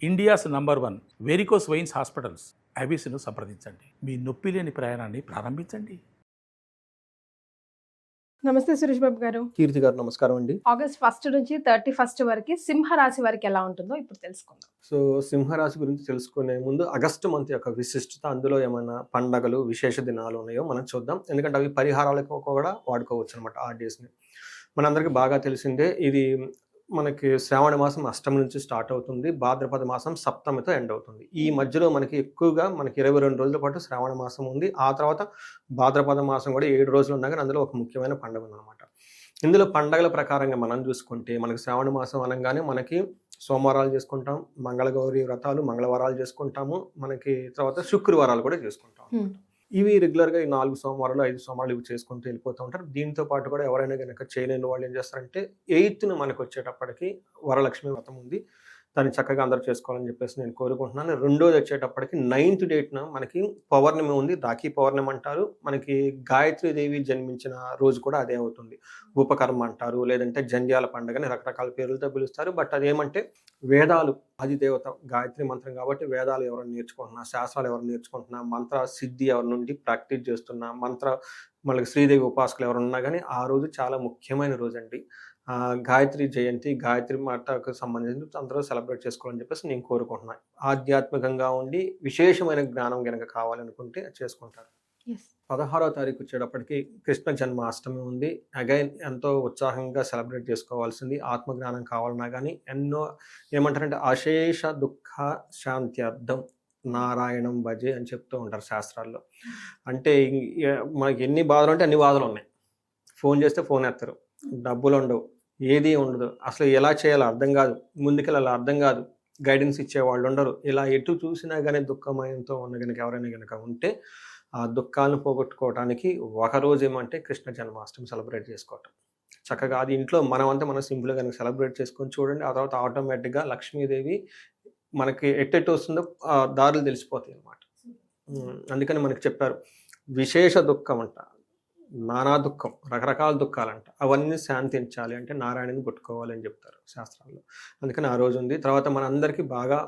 India's number 1 varicose veins hospitals ఐబీసీను సంప్రదించండి. మీ నొప్పి లేని ప్రయాణాన్ని ప్రారంభించండి. నమస్తే సురేష్ బాబు గారు. కీర్తి గారు నమస్కారం అండి. ఆగస్ట్ 1 నుంచి 31 వరకు సింహరాశి వారికి ఎలా ఉంటుందో ఇప్పుడు తెలుసుకుందాం. సో సింహరాశి గురించి తెలుసుకునే ముందు ఆగస్టు మంత్ యొక్క విశిష్టత, అందులో ఏమైనా పండగలు విశేష దినాలు ఉన్నాయో మనం చూద్దాం. ఎందుకంటే అవి పరిహారాలకు కూడా వాడుకోవచ్చు అనమాట ఆ డేస్ని. మనందరికీ బాగా తెలిసిందే, ఇది మనకి శ్రావణ మాసం అష్టమి నుంచి స్టార్ట్ అవుతుంది, భాద్రపద మాసం సప్తమితో ఎండ్ అవుతుంది. ఈ మధ్యలో మనకి ఎక్కువగా 22 రోజుల పాటు శ్రావణ మాసం ఉంది. ఆ తర్వాత భాద్రపద మాసం కూడా 7 రోజులు ఉన్నా కానీ అందులో ఒక ముఖ్యమైన పండుగ ఉందన్నమాట. ఇందులో పండగల ప్రకారంగా మనం చూసుకుంటే మనకి శ్రావణ మాసం అనగానే మనకి సోమవారాలు చేసుకుంటాం, మంగళగౌరి వ్రతాలు మంగళవారాలు చేసుకుంటాము, మనకి తర్వాత శుక్రవారాలు కూడా చేసుకుంటాం. ఇవి రెగ్యులర్గా ఈ 4 సోమవారాలు 5 సోమవారాలు ఇవి చేసుకుంటూ వెళ్ళిపోతూ ఉంటారు. దీంతో పాటు కూడా ఎవరైనా కనుక చేయలేని వాళ్ళు ఏం చేస్తారంటే 8th మనకు వచ్చేటప్పటికి వరలక్ష్మి వ్రతం ఉంది, దాన్ని చక్కగా అందరూ చేసుకోవాలని చెప్పేసి నేను కోరుకుంటున్నాను. రెండోది వచ్చేటప్పటికి 9th డేట్న మనకి పౌర్ణమి ఉంది, రాఖీ పౌర్ణమి అంటారు. మనకి గాయత్రీదేవి జన్మించిన రోజు కూడా అదే అవుతుంది. ఉపకర్మ అంటారు, లేదంటే జంధ్యాల పండుగని రకరకాల పేర్లతో పిలుస్తారు. బట్ అదేమంటే వేదాలు అధిదేవత గాయత్రి మంత్రం కాబట్టి వేదాలు ఎవరైనా నేర్చుకుంటున్నా, శాస్త్రాలు ఎవరు నేర్చుకుంటున్నా, మంత్ర సిద్ధి ఎవరి నుండి ప్రాక్టీస్ చేస్తున్నా, మనకి శ్రీదేవి ఉపాసకులు ఎవరు ఉన్నా కానీ ఆ రోజు చాలా ముఖ్యమైన రోజు అండి. గాయత్రి జయంతి, గాయత్రి మాతకు సంబంధించి అందరూ సెలబ్రేట్ చేసుకోవాలని చెప్పేసి నేను కోరుకుంటున్నాను. ఆధ్యాత్మికంగా ఉండి విశేషమైన జ్ఞానం కనుక కావాలనుకుంటే చేసుకుంటారు. 16వ తారీఖు వచ్చేటప్పటికి కృష్ణ జన్మాష్టమి ఉంది. అగైన్ ఎంతో ఉత్సాహంగా సెలబ్రేట్ చేసుకోవాల్సింది. ఆత్మజ్ఞానం కావాలన్నా కానీ ఎన్నో ఏమంటారంటే అశేష దుఃఖ శాంత్యర్థం నారాయణం భజే అని చెప్తూ ఉంటారు శాస్త్రాల్లో. అంటే మనకి ఎన్ని బాధలు అంటే అన్ని బాధలు ఉన్నాయి. ఫోన్ చేస్తే ఫోన్ ఎత్తరు, డబ్బులు ఉండవు, ఏది ఉండదు, అసలు ఎలా చేయాలో అర్థం కాదు, ముందుకెళ్ళాలో అర్థం కాదు, గైడెన్స్ ఇచ్చేవాళ్ళు ఉండరు. ఇలా ఎటు చూసినా కానీ దుఃఖమయంతో ఉన్న కనుక ఎవరైనా కనుక ఉంటే ఆ దుఃఖాలను పోగొట్టుకోవడానికి ఒకరోజు ఏమంటే కృష్ణ జన్మాష్టమి సెలబ్రేట్ చేసుకోవటం. చక్కగా అది ఇంట్లో మనం సింపుల్గా కనుక సెలబ్రేట్ చేసుకొని చూడండి. ఆ తర్వాత ఆటోమేటిక్గా లక్ష్మీదేవి మనకి ఎట్టెట్టు వస్తుందో దారులు తెలిసిపోతాయి అన్నమాట. అందుకని మనకి చెప్పారు విశేష దుఃఖం అంట, నానా దుఃఖం, రకరకాల దుఃఖాలంట, అవన్నీ శాంతించాలి అంటే నారాయణని కొట్టుకోవాలి అని చెప్తారు శాస్త్రాల్లో. అందుకని ఆ రోజు ఉంది. తర్వాత మనందరికీ బాగా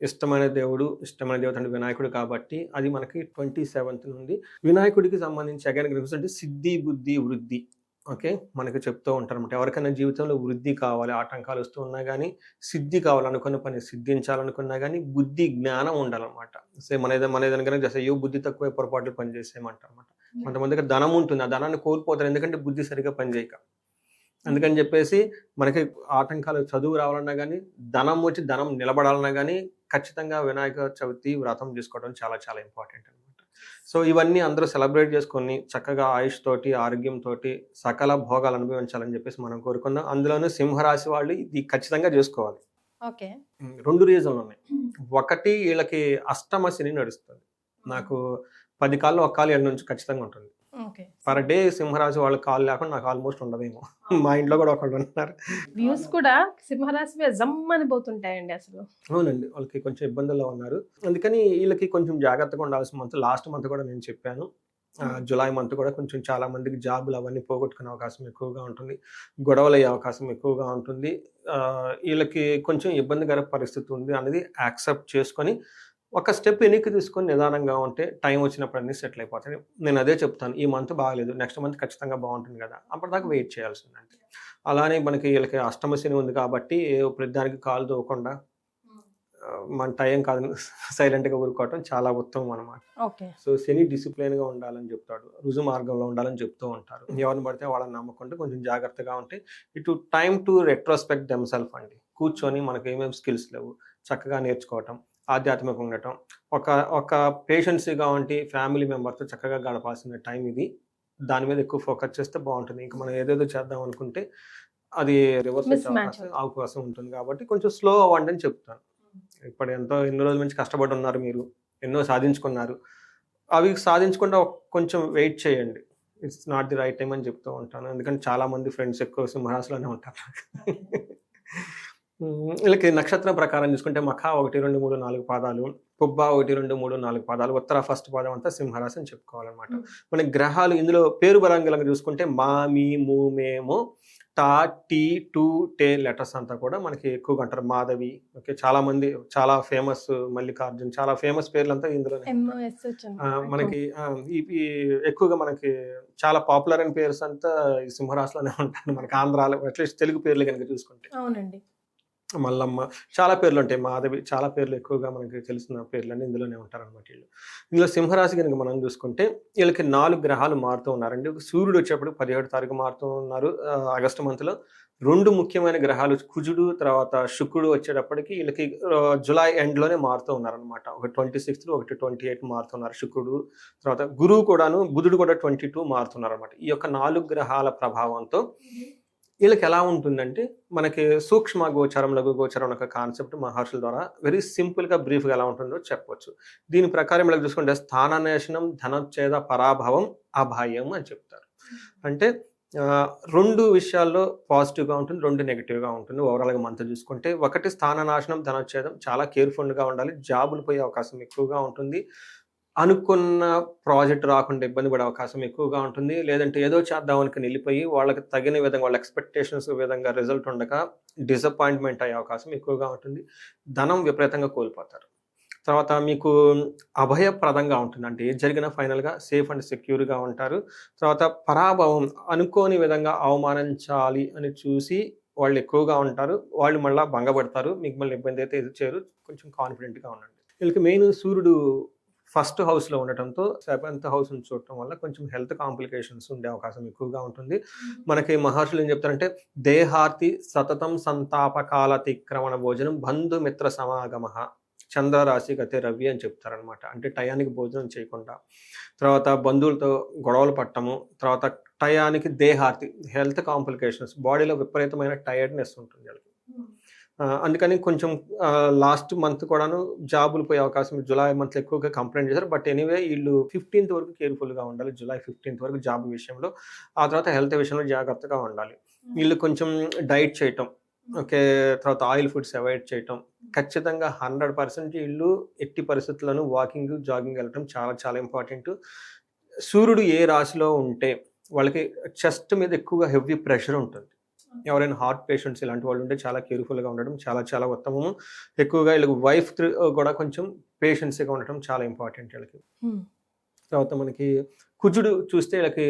ఇష్టమైన దేవత అంటే వినాయకుడు కాబట్టి అది మనకి 27th నుండి వినాయకుడికి సంబంధించి అగైన్ అంటే సిద్ధి బుద్ధి వృద్ధి ఓకే మనకి చెప్తూ ఉంటారు అనమాట. ఎవరికైనా జీవితంలో వృద్ధి కావాలి, ఆటంకాలు వస్తూ ఉన్నా కానీ, సిద్ధి కావాలనుకున్న పని సిద్ధించాలనుకున్నా కానీ బుద్ధి జ్ఞానం ఉండాలన్నమాట. మన ఏదైనా కనుక చేస్తే అయ్యో బుద్ధి తక్కువ పొరపాట్లు పని చేసేయమంటారు అనమాట. కొంతమంది దగ్గర ధనం ఉంటుంది, ఆ ధనాన్ని కోల్పోతారు ఎందుకంటే బుద్ధి సరిగ్గా పనిచేయక. అందుకని చెప్పేసి మనకి ఆటంకాలు చదువు రావాలన్నా కానీ, ధనం నిలబడాలన్నా కానీ ఖచ్చితంగా వినాయక చవితి వ్రతం చేసుకోవడం చాలా చాలా ఇంపార్టెంట్ అనమాట. సో ఇవన్నీ అందరూ సెలబ్రేట్ చేసుకొని చక్కగా ఆయుష్ తోటి ఆరోగ్యంతో సకల భోగాలు అనుభవించాలని చెప్పేసి మనం కోరుకుందాం. అందులోనూ సింహరాశి వాళ్ళు ఇది ఖచ్చితంగా చేసుకోవాలి. 2 రీజన్లు ఉన్నాయి. ఒకటి, వీళ్ళకి అష్టమ శని నడుస్తుంది. నాకు 10 కాళ్ళు ఒక కాలు ఎండ నుంచి ఖచ్చితంగా ఉంటుంది. పర్ డే సింహరాశి వాళ్ళ కాలు లేకుండా నాకు ఆల్మోస్ట్ ఉండదేమో. మా ఇంట్లో కూడా ఒకళ్ళు ఉన్నారు. వ్యూస్ కూడా సింహరాశి జమ్మని పోతుంటాయండి అసలు. అవునండి, వాళ్ళకి కొంచెం ఇబ్బందుల్లో ఉన్నారు. అందుకని వీళ్ళకి కొంచెం జాగ్రత్తగా ఉండాల్సిన మంత్. లాస్ట్ మంత్ కూడా నేను చెప్పాను, జులై మంత్ కూడా కొంచెం చాలా మందికి జాబులు అవన్నీ పోగొట్టుకునే అవకాశం ఎక్కువగా ఉంటుంది, గొడవలు అయ్యే అవకాశం ఎక్కువగా ఉంటుంది. వీళ్ళకి కొంచెం ఇబ్బందికర పరిస్థితి ఉంది అనేది యాక్సెప్ట్ చేసుకొని ఒక స్టెప్ వెనక్కి తీసుకొని నిదానంగా ఉంటే టైం వచ్చినప్పుడు అన్నీ సెటిల్ అయిపోతాయి. నేను అదే చెప్తాను, ఈ మంత్ బాగాలేదు, నెక్స్ట్ మంత్ ఖచ్చితంగా బాగుంటుంది కదా, అప్పటిదాకా వెయిట్ చేయాల్సిందంటే. అలానే మనకి వీళ్ళకి అష్టమ శని ఉంది కాబట్టి ప్రతిదానికి కాలు దూవకుండా మన టైం కాదు సైలెంట్గా ఊరుకోవటం చాలా ఉత్తమం అనమాట. సో శని డిసిప్లిన్గా ఉండాలని చెప్తాడు, రుజు మార్గంలో ఉండాలని చెప్తూ ఉంటారు. ఎవరిని పడితే వాళ్ళని నమ్మకుండా కొంచెం జాగ్రత్తగా ఉంటే ఇటు టైం టు రెట్రోస్పెక్ట్ దెమ్సెల్ఫ్ అండి. కూర్చొని మనకు ఏమేమి స్కిల్స్ లేవు చక్కగా నేర్చుకోవటం, ఆధ్యాత్మికంగా ఉండటం, ఒక పేషెన్సీగా ఉండి ఫ్యామిలీ మెంబర్తో చక్కగా గడపాల్సిన టైం ఇది. దాని మీద ఎక్కువ ఫోకస్ చేస్తే బాగుంటుంది. ఇంకా మనం ఏదేదో చేద్దాం అనుకుంటే అది రివర్స్ అవకాశం ఉంటుంది. కాబట్టి కొంచెం స్లో అవ్వండి అని చెప్తాను. ఇప్పుడు ఎన్ని రోజుల నుంచి కష్టపడి ఉన్నారు, మీరు ఎన్నో సాధించుకున్నారు, అవి సాధించకుండా కొంచెం వెయిట్ చేయండి. It's not the right time అని చెప్తూ ఉంటాను. ఎందుకంటే చాలామంది ఫ్రెండ్స్ ఎక్కువ సింహరాశిలోనే ఉంటారు. వీళ్ళకి నక్షత్రం ప్రకారం చూసుకుంటే మఖ 1, 2, 3, 4 పాదాలు, పుబ్బ 1, 2, 3, 4 పాదాలు, ఉత్తర ఫస్ట్ పాదం అంతా సింహరాశి అని చెప్పుకోవాలన్నమాట. మన గ్రహాలు ఇందులో పేరు బలంగా చూసుకుంటే మా, మీ, ము, మేము టా, టీ, టు, టే లెటర్స్ అంతా కూడా మనకి ఎక్కువగా అంటారు. మాధవి, ఓకే, చాలా మంది చాలా ఫేమస్, మల్లికార్జున్, చాలా ఫేమస్ పేర్లంతా ఇందులోనే ఉంటారు. ఎంఎస్ వచ్చింది మనకి ఈ ఎక్కువగా మనకి చాలా పాపులర్ అయిన పేర్స్ అంతా ఈ సింహరాశిలోనే ఉంటారు. మనకి ఆంధ్రాలో అట్లీస్ట్ తెలుగు పేర్లు కనుక చూసుకుంటే అవునండి. మల్లమ్మ, చాలా పేర్లు ఉంటాయి. మాధవి, చాలా పేర్లు ఎక్కువగా మనకి తెలిసిన పేర్లన్నీ ఇందులోనే ఉంటారనమాట వీళ్ళు. ఇందులో సింహరాశి కనుక మనం చూసుకుంటే వీళ్ళకి 4 గ్రహాలు మారుతూ ఉన్నారండి. సూర్యుడు వచ్చేప్పుడు 17 తారీఖు మారుతూ ఉన్నారు ఆగస్టు మంత్లో. 2 ముఖ్యమైన గ్రహాలు కుజుడు, తర్వాత శుక్రుడు వచ్చేటప్పటికి వీళ్ళకి జులై ఎండ్లోనే మారుతూ ఉన్నారనమాట. ఒకటి 26, ఒకటి 28 మారుతున్నారు శుక్రుడు. తర్వాత గురువు కూడాను, బుధుడు కూడా 22 మారుతున్నారు అనమాట. ఈ యొక్క 4 గ్రహాల ప్రభావంతో వీళ్ళకి ఎలా ఉంటుందంటే మనకి సూక్ష్మ గోచరం, లఘు గోచరం ఒక కాన్సెప్ట్ మహర్షుల ద్వారా వెరీ సింపుల్గా బ్రీఫ్గా ఎలా ఉంటుందో చెప్పవచ్చు. దీని ప్రకారం ఇలా చూసుకుంటే స్థాననాశనం, ధనచ్ఛేద, పరాభవం, అభాయం అని చెప్తారు. అంటే 2 విషయాల్లో పాజిటివ్గా ఉంటుంది, 2 నెగిటివ్గా ఉంటుంది. ఓవరాల్గా మనతో చూసుకుంటే ఒకటి స్థాననాశనం, ధనచ్ఛేదం, చాలా కేర్ఫుల్గా ఉండాలి. జాబులు పోయే అవకాశం ఎక్కువగా ఉంటుంది. అనుకున్న ప్రాజెక్ట్ రాకుండా ఇబ్బంది పడే అవకాశం ఎక్కువగా ఉంటుంది. లేదంటే ఏదో చేద్దామనికి వెళ్ళిపోయి వాళ్ళకి తగిన విధంగా, వాళ్ళ ఎక్స్పెక్టేషన్స్ విధంగా రిజల్ట్ ఉండక డిసప్పాయింట్మెంట్ అయ్యే అవకాశం ఎక్కువగా ఉంటుంది. ధనం విపరీతంగా కోల్పోతారు. తర్వాత మీకు అభయప్రదంగా ఉంటుంది. అంటే ఏది జరిగినా ఫైనల్గా సేఫ్ అండ్ సెక్యూర్గా ఉంటారు. తర్వాత పరాభవం, అనుకోని విధంగా అవమానించాలి అని చూసి వాళ్ళు ఎక్కువగా ఉంటారు. వాళ్ళు మళ్ళీ భంగపడతారు. మీకు మళ్ళీ ఇబ్బంది అయితే ఇది చేయరు. కొంచెం కాన్ఫిడెంట్గా ఉండండి. వీళ్ళకి మెయిన్ సూర్యుడు ఫస్ట్ హౌస్లో ఉండటంతో 7th హౌస్ని చూడటం వల్ల కొంచెం హెల్త్ కాంప్లికేషన్స్ ఉండే అవకాశం ఎక్కువగా ఉంటుంది. మనకి మహర్షులు ఏం చెప్తారంటే దేహార్తి సతతం సంతాపకాలతిక్రమణ భోజనం బంధుమిత్ర సమాగమ చంద్రరాశి గతే రవి అని చెప్తారనమాట. అంటే టయానికి భోజనం చేయకుండా, తర్వాత బంధువులతో గొడవలు పట్టము, తర్వాత టయానికి దేహార్తి, హెల్త్ కాంప్లికేషన్స్, బాడీలో విపరీతమైన టైర్డ్నెస్ ఉంటుంది వాళ్ళకి. అందుకని కొంచెం లాస్ట్ మంత్ కూడాను జాబులు పోయే అవకాశం జులై మంత్లో ఎక్కువగా కంప్లైంట్ చేశారు. బట్ ఎనీవే వీళ్ళు 15th వరకు కేర్ఫుల్గా ఉండాలి. జులై 15th వరకు జాబ్ విషయంలో. ఆ తర్వాత హెల్త్ విషయంలో జాగ్రత్తగా ఉండాలి. వీళ్ళు కొంచెం డైట్ చేయటం, ఓకే, తర్వాత ఆయిల్ ఫుడ్స్ అవాయిడ్ చేయటం, ఖచ్చితంగా 100% వీళ్ళు ఎట్టి పరిస్థితుల్లోనూ వాకింగ్, జాగింగ్ వెళ్ళటం చాలా చాలా ఇంపార్టెంట్. సూర్యుడు ఏ రాశిలో ఉంటే వాళ్ళకి చెస్ట్ మీద ఎక్కువగా హెవీ ప్రెషర్ ఉంటుంది. ఎవరైనా హార్ట్ పేషెంట్స్ ఇలాంటి వాళ్ళు ఉంటే చాలా కేర్ఫుల్గా ఉండడం చాలా చాలా ఉత్తమము. ఎక్కువగా వీళ్ళకి వైఫ్ కూడా కొంచెం పేషెన్సీగా ఉండటం చాలా ఇంపార్టెంట్ వీళ్ళకి. తర్వాత మనకి కుజుడు చూస్తే వీళ్ళకి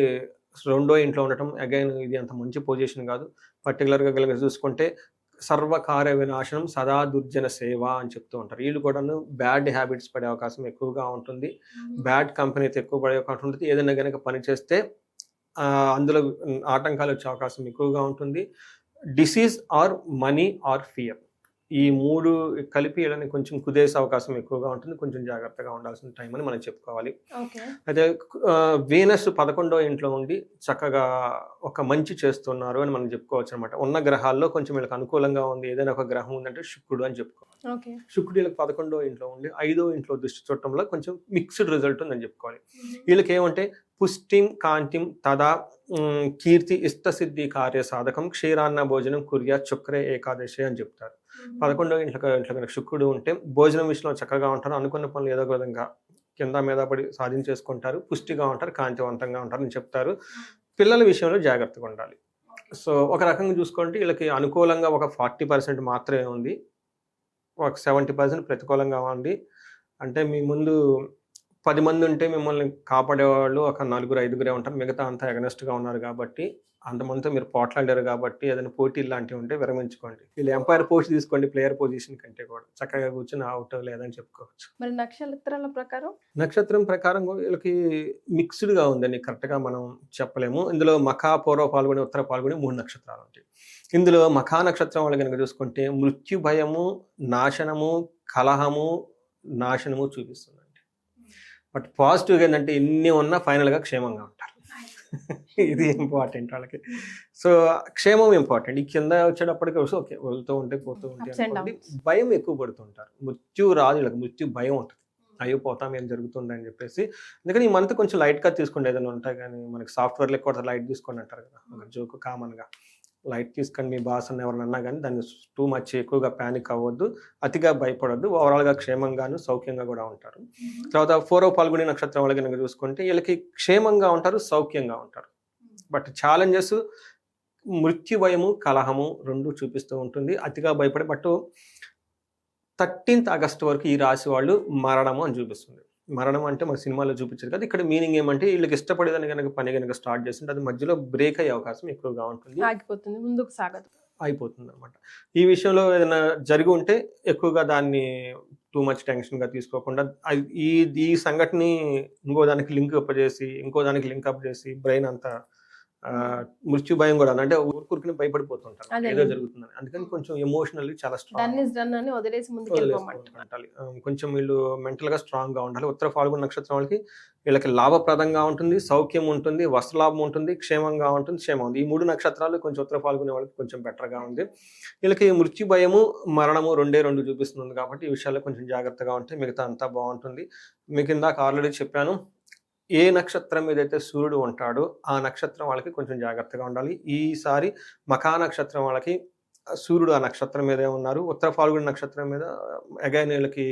2వ ఇంట్లో ఉండటం, అగైన్ ఇది అంత మంచి పొజిషన్ కాదు. పర్టికులర్గా వీళ్ళకి చూసుకుంటే సర్వకార్య వినాశనం, సదా దుర్జన సేవ అని చెప్తూ ఉంటారు. వీళ్ళు కూడాను బ్యాడ్ హ్యాబిట్స్ పడే అవకాశం ఎక్కువగా ఉంటుంది. బ్యాడ్ కంపెనీతో ఎక్కువ పడే అవకాశం ఉంటుంది. ఏదైనా కనుక పని చేస్తే అందులో ఆటంకాలు వచ్చే అవకాశం ఎక్కువగా ఉంటుంది. Disease are money or fear, ఈ 3 కలిపి వీళ్ళని కొంచెం కుదేసే అవకాశం ఎక్కువగా ఉంటుంది. కొంచెం జాగ్రత్తగా ఉండాల్సిన టైం అని మనం చెప్పుకోవాలి. అయితే వీనస్ 11వ ఇంట్లో ఉండి చక్కగా ఒక మంచి చేస్తున్నారు అని మనం చెప్పుకోవచ్చు అనమాట. ఉన్న గ్రహాల్లో కొంచెం వీళ్ళకి అనుకూలంగా ఉంది ఏదైనా ఒక గ్రహం ఉందంటే శుక్రుడు అని చెప్పుకోవాలి. శుక్రుడు వీళ్ళకి 11వ ఇంట్లో ఉండి 5వ ఇంట్లో దృష్టి చూడటంలో కొంచెం మిక్స్డ్ రిజల్ట్ ఉందని చెప్పుకోవాలి. వీళ్ళకి ఏమంటే పుష్టిం కాంతిం తదా కీర్తి ఇష్టసిద్ధి కార్య సాధకం క్షీరాన్న భోజనం కుర్యా శుక్రే ఏకాదశి అని చెప్తారు. 11వ ఇంట్లో కనుక శుక్రుడు ఉంటే భోజనం విషయంలో చక్కగా ఉంటారు. అనుకున్న పనులు ఏదో ఒక విధంగా కింద మీద పడి సాధించేసుకుంటారు. పుష్టిగా ఉంటారు, కాంతివంతంగా ఉంటారు అని చెప్తారు. పిల్లల విషయంలో జాగ్రత్తగా ఉండాలి. సో ఒక రకంగా చూసుకుంటే వీళ్ళకి అనుకూలంగా ఒక 40% మాత్రమే ఉంది, ఒక 70% ప్రతికూలంగా ఉంది. అంటే మీ ముందు 10 మంది ఉంటే మిమ్మల్ని కాపాడేవాళ్ళు ఒక 4-5 ఉంటారు. మిగతా అంతా ఎగనెస్ట్గా ఉన్నారు కాబట్టి, అంతమందితో మీరు పోట్లాడారు కాబట్టి ఏదైనా పోటీలు లాంటివి ఉంటే విరమించుకోండి. వీళ్ళు ఎంపైర్ పోస్ట్ తీసుకోండి, ప్లేయర్ పొజిషన్ కంటే కూడా చక్కగా కూర్చొని అవుట్ లేదని చెప్పుకోవచ్చు. మరి నక్షత్రాల ప్రకారం నక్షత్రం ప్రకారం వీళ్ళకి మిక్స్డ్గా ఉందని కరెక్ట్గా మనం చెప్పలేము. ఇందులో మఖా, పూర్వ పాల్గొని, ఉత్తర పాల్గొని 3 నక్షత్రాలు ఉంటాయి. ఇందులో మఖా నక్షత్రం వాళ్ళు కనుక చూసుకుంటే మృత్యు భయము, నాశనము, కలహము, నాశనము చూపిస్తుంది. బట్ పాజిటివ్గా ఏంటంటే ఎన్ని ఉన్నా ఫైనల్గా క్షేమంగా ఉంటారు. ఇది ఇంపార్టెంట్ వాళ్ళకి. సో క్షేమం ఇంపార్టెంట్. ఈ కింద వచ్చేటప్పటికి ఓకే వెళ్తూ ఉంటే పోతూ ఉంటే అనుకోండి, భయం ఎక్కువ పడుతుంటారు. మృత్యు రాదు వీళ్ళకి, మృత్యు భయం ఉంటుంది. అయ్యో పోతాం ఏం జరుగుతుంది అని చెప్పేసి. అందుకని ఈ మంత్ కొంచెం లైట్గా తీసుకుంటే ఏదైనా ఉంటాయి. కానీ మనకి సాఫ్ట్వేర్లు ఎక్కువ లైట్ తీసుకోండి అంటారు కదా, ఒక జోక్ కామన్గా. లైట్ తీసుకొని మీ బాస్ అని ఎవరన్నా కానీ దాన్ని టూ మచ్ ఎక్కువగా ప్యానిక్ అవ్వద్దు, అతిగా భయపడద్దు. ఓవరాల్గా క్షేమంగాను సౌఖ్యంగా కూడా ఉంటారు. తర్వాత 4వ పాల్గొని నక్షత్రం వాళ్ళకి కనుక చూసుకుంటే వీళ్ళకి క్షేమంగా ఉంటారు, సౌఖ్యంగా ఉంటారు. బట్ ఛాలెంజెస్ మృత్యు భయము, కలహము రెండు చూపిస్తూ ఉంటుంది. అతిగా భయపడే బట్ 13th ఆగస్ట్ వరకు ఈ రాశి వాళ్ళు మరణము అని చూపిస్తుంది. మరణం అంటే మన సినిమాలో చూపించారు కదా, ఇక్కడ మీనింగ్ ఏమంటే వీళ్ళకి ఇష్టపడేదని కనుక పని కనుక స్టార్ట్ చేస్తుంటే అది మధ్యలో బ్రేక్ అయ్యే అవకాశం ఎక్కువగా ఉంటుంది, ఆగిపోతుంది, ముందుకు సాగదు, అయిపోతుంది అనమాట. ఈ విషయంలో ఏదైనా జరిగి ఉంటే ఎక్కువగా దాన్ని టూ మచ్ టెన్షన్గా తీసుకోకుండా ఈ సంఘటనని ఇంకో దానికి లింక్ అప్ చేసి బ్రెయిన్ అంతా మృత్యు భయం కూడా అంటే ఊరుకుని భయపడిపోతుంటారు ఏదో జరుగుతుందని. అందుకని కొంచెం ఎమోషనల్లీ చాలా స్ట్రాంగ్ వదిలేసి ముందుకు వెళ్ళిపోమంటారు. కొంచెం వీళ్ళు మెంటల్గా స్ట్రాంగ్గా ఉండాలి. ఉత్తర ఫాల్గుణ నక్షత్రం వాళ్ళకి వీళ్ళకి లాభప్రదంగా ఉంటుంది, సౌఖ్యం ఉంటుంది, వస్త్రలాభం ఉంటుంది, క్షేమంగా ఉంటుంది, క్షేమం ఉంది. ఈ 3 నక్షత్రాలు కొంచెం ఉత్తర ఫాల్గుణ వాళ్ళకి కొంచెం బెటర్గా ఉంది. వీళ్ళకి మృత్యు భయము, మరణము రెండే చూపిస్తుంది కాబట్టి ఈ విషయాల్లో కొంచెం జాగ్రత్తగా ఉంటే మిగతా అంతా బాగుంటుంది. మీకు ఇందాక ఆల్రెడీ చెప్పాను, ఏ నక్షత్రం మీద అయితే సూర్యుడు ఉంటాడో ఆ నక్షత్రం వాళ్ళకి కొంచెం జాగ్రత్తగా ఉండాలి. ఈసారి మఖా నక్షత్రం వాళ్ళకి సూర్యుడు ఆ నక్షత్రం మీదే ఉన్నారు. ఉత్తర ఫాల్గుణ నక్షత్రం మీద అగైన్ వీళ్ళకి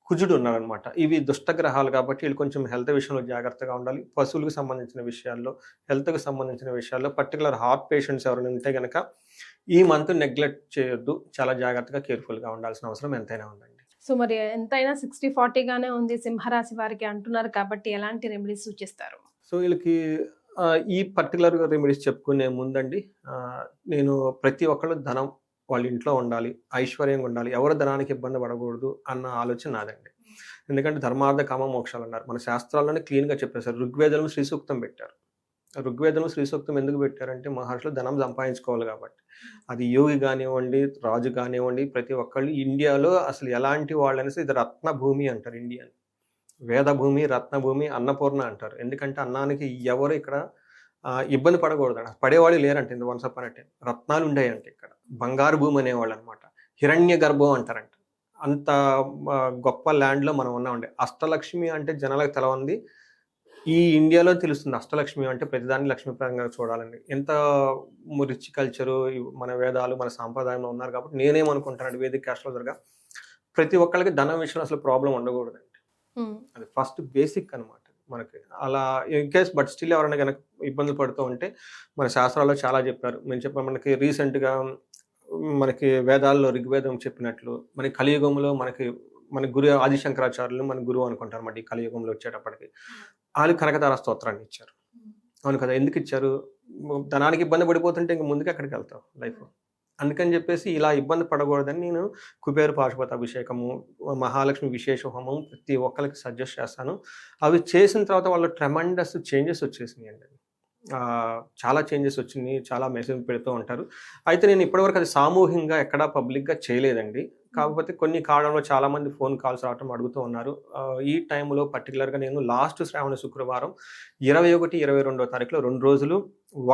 కుజుడు ఉన్నారనమాట. ఇవి దుష్టగ్రహాలు కాబట్టి వీళ్ళు కొంచెం హెల్త్ విషయంలో జాగ్రత్తగా ఉండాలి. పశువులకు సంబంధించిన విషయాల్లో, హెల్త్కి సంబంధించిన విషయాల్లో, పర్టికులర్ హార్ట్ పేషెంట్స్ ఎవరైనా ఉంటే కనుక ఈ మంత్ నెగ్లెక్ట్ చేయొద్దు. చాలా జాగ్రత్తగా కేర్ఫుల్గా ఉండాల్సిన అవసరం ఎంతైనా ఉందండి. సో మరి ఎంతైనా 60-40 గానే ఉంది సింహరాశి వారికి అంటున్నారు కాబట్టి ఎలాంటి రెమెడీస్ సూచిస్తారు? సో వీళ్ళకి ఈ పర్టికులర్ రెమెడీస్ చెప్పుకునే ముందండి, నేను ప్రతి ఒక్కళ్ళు ధనం వాళ్ళ ఇంట్లో ఉండాలి, ఐశ్వర్యంగా ఉండాలి, ఎవరు ధనానికి ఇబ్బంది పడకూడదు అన్న ఆలోచన నాదండి. ఎందుకంటే ధర్మార్థ కామ మోక్షాలు అన్నారు మన శాస్త్రాల్లోనే క్లీన్గా చెప్పేశారు. ఋగ్వేదంలో శ్రీ సూక్తం పెట్టారు. ఋగ్వేదంలో శ్రీ సూక్తం ఎందుకు పెట్టారంటే మహర్షులు ధనం సంపాదించుకోవాలి కాబట్టి. అది యోగి కానివ్వండి, రాజు కానివ్వండి, ప్రతి ఒక్కళ్ళు ఇండియాలో అసలు ఎలాంటి వాళ్ళు అనేసి ఇది రత్నభూమి అంటారు ఇండియాని. వేదభూమి, రత్నభూమి, అన్నపూర్ణ అంటారు. ఎందుకంటే అన్నానికి ఎవరు ఇక్కడ ఇబ్బంది పడకూడదు, పడేవాళ్ళు లేరంటే ఇంత వన్స్ అపాన్ ఎ టైం రత్నాలు ఉండేయంటే ఇక్కడ బంగారు భూమి అనేవాళ్ళు అనమాట. హిరణ్య గర్భం అంటారంట. అంత గొప్ప ల్యాండ్లో మనం ఉన్నామండి. అష్టలక్ష్మి అంటే జనాలకు తెలవంది, ఈ ఇండియాలో తెలుస్తుంది అష్టలక్ష్మి అంటే ప్రతిదాన్ని లక్ష్మీప్రదంగా చూడాలండి. ఎంత రిచ్ కల్చరు మన వేదాలు మన సాంప్రదాయంలో ఉన్నారు కాబట్టి నేనేమనుకుంటానండి, వేదిక ఆస్ట్రాలజర్గా ప్రతి ఒక్కరికి ధనం విషయంలో అసలు ప్రాబ్లం ఉండకూడదండి. అది ఫస్ట్ బేసిక్ అనమాట మనకి. అలా ఇన్ కేస్ బట్ స్టిల్ ఎవరైనా కనుక ఇబ్బందులు పడుతూ ఉంటే మన శాస్త్రాల్లో చాలా చెప్పారు. మేము చెప్పాము, మనకి రీసెంట్గా మనకి వేదాల్లో ఋగ్వేదం చెప్పినట్లు మనకి కలియుగంలో మన గురు ఆదిశంకరాచార్యులు మన గురువు అనుకుంటారు అన్నమాట. ఈ కలియుగంలో వచ్చేటప్పటికి వాళ్ళు కనకదార స్తోత్రాన్ని ఇచ్చారు. అవును కదా, ఎందుకు ఇచ్చారు? ధనానికి ఇబ్బంది పడిపోతుంటే ఇంక ముందుకు ఎక్కడికి వెళ్తావు లైఫ్. అందుకని చెప్పేసి ఇలా ఇబ్బంది పడకూడదని నేను కుబేర పాశుపత అభిషేకము, మహాలక్ష్మి విశేష హోమం ప్రతి ఒక్కరికి సజెస్ట్ చేస్తాను. అవి చేసిన తర్వాత వాళ్ళు ట్రెమండస్ చేంజెస్ వచ్చేసినాయి అండి. చాలా చేంజెస్ వచ్చినాయి, చాలా మెసేజ్ పెడుతూ ఉంటారు. అయితే నేను ఇప్పటివరకు అది సామూహికంగా ఎక్కడా పబ్లిక్గా చేయలేదండి. కాకపోతే కొన్ని కాలంలో చాలామంది ఫోన్ కాల్స్ రావటం అడుగుతూ ఉన్నారు. ఈ టైంలో పర్టికులర్గా నేను లాస్ట్ శ్రావణ శుక్రవారం 21, 22వ తారీఖులో 2 రోజులు,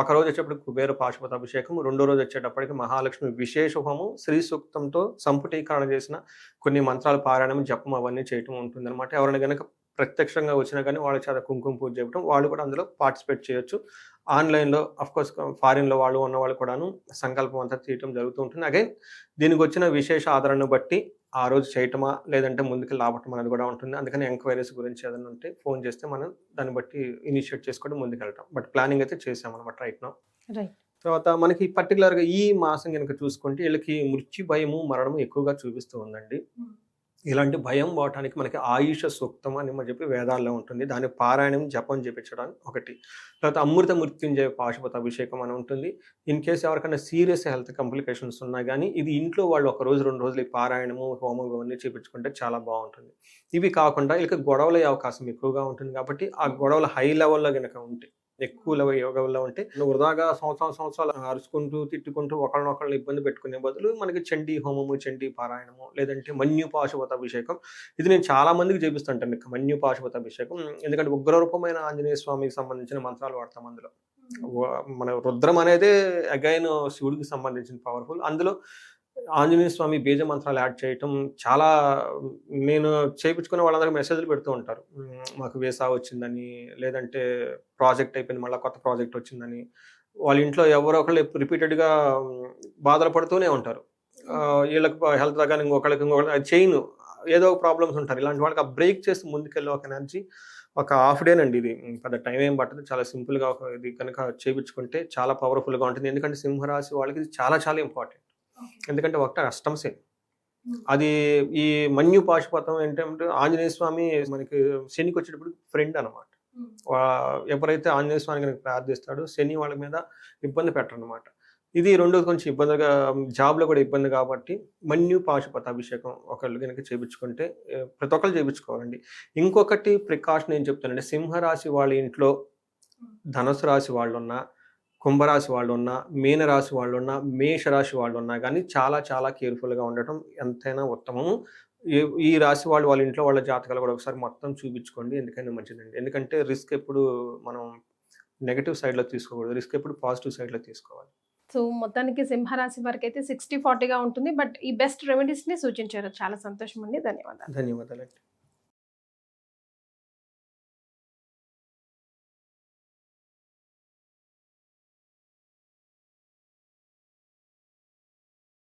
ఒక రోజు వచ్చేటప్పటికి కుబేర పాశుపత అభిషేకం, 2వ రోజు వచ్చేటప్పటికి మహాలక్ష్మి విశేష హోమం, శ్రీ సూక్తంతో సంపుటీకరణ చేసిన కొన్ని మంత్రాలు పారాయణం, జపం అవన్నీ చేయటం ఉంటుంది అనమాట. ఎవరైనా కనుక ప్రత్యక్షంగా వచ్చినా కానీ వాళ్ళ చేత కుంకుమ పూజ చేయటం, వాళ్ళు కూడా అందులో పార్టిసిపేట్ చేయొచ్చు. ఆన్లైన్లో అఫ్కోర్స్ ఫారిన్లో వాళ్ళు ఉన్న వాళ్ళు కూడాను సంకల్పం అంతా తీయటం జరుగుతూ ఉంటుంది. అగైన్ దీనికి వచ్చిన విశేష ఆదరణను బట్టి ఆ రోజు చేయటమా లేదంటే ముందుకు లాభటం అనేది కూడా ఉంటుంది. అందుకని ఎంక్వైరీస్ గురించి ఏదైనా ఉంటే ఫోన్ చేస్తే మనం దాన్ని బట్టి ఇనిషియేట్ చేసుకొని ముందుకు వెళ్తాం. బట్ ప్లానింగ్ అయితే చేసామన్నమాట రైట్ నౌ. తర్వాత మనకి పర్టికులర్గా ఈ మాసం కనుక చూసుకుంటే వీళ్ళకి మృత్యు భయము, మరణము ఎక్కువగా చూపిస్తూ ఉందండి. ఇలాంటి భయం పోవటానికి మనకి ఆయుష సూక్తం అని మనం చెప్పి వేదాల్లో ఉంటుంది. దాని పారాయణం, జపం చేపించడానికి ఒకటి. తర్వాత అమృత మృత్యుంజయ పాశుపత అభిషేకం అని ఉంటుంది. ఇన్ కేసు ఎవరికైనా సీరియస్ హెల్త్ కాంప్లికేషన్స్ ఉన్నా కానీ ఇది ఇంట్లో వాళ్ళు 1 రోజు 2 రోజులు ఈ పారాయణము, హోమం ఇవన్నీ చేపించుకుంటే చాలా బాగుంటుంది. ఇవి కాకుండా వీళ్ళకి గొడవలు అయ్యే అవకాశం ఎక్కువగా ఉంటుంది కాబట్టి ఆ గొడవలు హై లెవెల్లో కనుక ఉంటే, ఎక్కువ యోగంలో ఉంటే వృధాగా సంవత్సరాలు అరుచుకుంటూ తిట్టుకుంటూ ఒకళ్ళనొకళ్ళని ఇబ్బంది పెట్టుకునే బదులు మనకి చండీ హోమము, చండీ పారాయణము, లేదంటే మన్యు పాశుపత అభిషేకం, ఇది నేను చాలా మందికి చేపిస్తుంటాను. మన్యు పాశుపత అభిషేకం ఎందుకంటే ఉగ్రరూపమైన ఆంజనేయ స్వామికి సంబంధించిన మంత్రాలు వాడతాం అందులో. మన రుద్రం అనేది అగైన్ శివుడికి సంబంధించిన పవర్ఫుల్. అందులో ఆంజనేయ స్వామి బీజ మంత్రాలు యాడ్ చేయటం చాలా, నేను చేయించుకునే వాళ్ళందరికీ మెసేజ్లు పెడుతూ ఉంటారు. మాకు వీసా వచ్చిందని, లేదంటే ప్రాజెక్ట్ అయిపోయింది మళ్ళీ కొత్త ప్రాజెక్ట్ వచ్చిందని. వాళ్ళ ఇంట్లో ఎవరో ఒకళ్ళు రిపీటెడ్గా బాధలు పడుతూనే ఉంటారు. వీళ్ళకి హెల్త్ దగ్గర ఇంకొకళ్ళకి అది చేయను, ఏదో ఒక ప్రాబ్లమ్స్ ఉంటారు. ఇలాంటి వాళ్ళకి ఆ బ్రేక్ చేసి ముందుకెళ్ళి ఒక ఎనర్జీ ఒక హాఫ్ డేనండి ఇది. పెద్ద టైం ఏం పట్టదు. చాలా సింపుల్‌గా ఇది కనుక చేపించుకుంటే చాలా పవర్‌ఫుల్‌గా ఉంటుంది. ఎందుకంటే సింహరాశి వాళ్ళకి ఇది చాలా చాలా ఇంపార్టెంట్. ఎందుకంటే ఒకటి అష్టమ శని. అది ఈ మన్యు పాశుపతం ఏంటంటే ఆంజనేయ స్వామి మనకి శనికొచ్చేటప్పుడు ఫ్రెండ్ అనమాట. ఎవరైతే ఆంజనేయ స్వామిని గనుక ప్రార్థిస్తాడో శని వాళ్ళ మీద ఇబ్బంది పెట్టరనమాట. ఇది రెండోది కొంచెం ఇబ్బందిగా జాబ్‌లో కూడా ఇబ్బంది కాబట్టి మన్యు పాశుపత అభిషేకం ఒకళ్ళు గనుక చేపించుకుంటే ప్రతి ఒక్కళ్ళు చేపించుకోవాలండి. ఇంకొకటి ప్రికాషన్ ఏం చెప్తానంటే సింహరాశి వాళ్ళ ఇంట్లో ధనుసు రాశి వాళ్ళున్నా, కుంభరాశి వాళ్ళున్నా, మీనరాశి వాళ్ళున్నా, మేషరాశి వాళ్ళున్నా గానీ చాలా చాలా కేర్‌ఫుల్‌గా ఉండటం ఎంతైనా ఉత్తమము. ఈ రాశి వాళ్ళు వాళ్ళ ఇంట్లో వాళ్ళ జాతకాలు కూడా ఒకసారి మొత్తం చూపించుకోండి. ఎందుకైనా మంచిదండి. ఎందుకంటే రిస్క్ ఎప్పుడు మనం నెగెటివ్ సైడ్‌లో తీసుకోకూడదు. రిస్క్ ఎప్పుడు పాజిటివ్ సైడ్‌లో తీసుకోవాలి. సో మొత్తానికి సింహరాశి వారికి అయితే 60-40గా ఉంటుంది. బట్ ఈ బెస్ట్ రెమెడీస్ని సూచించారు. చాలా సంతోషం అండి. ధన్యవాదాలు. ధన్యవాదాలండి.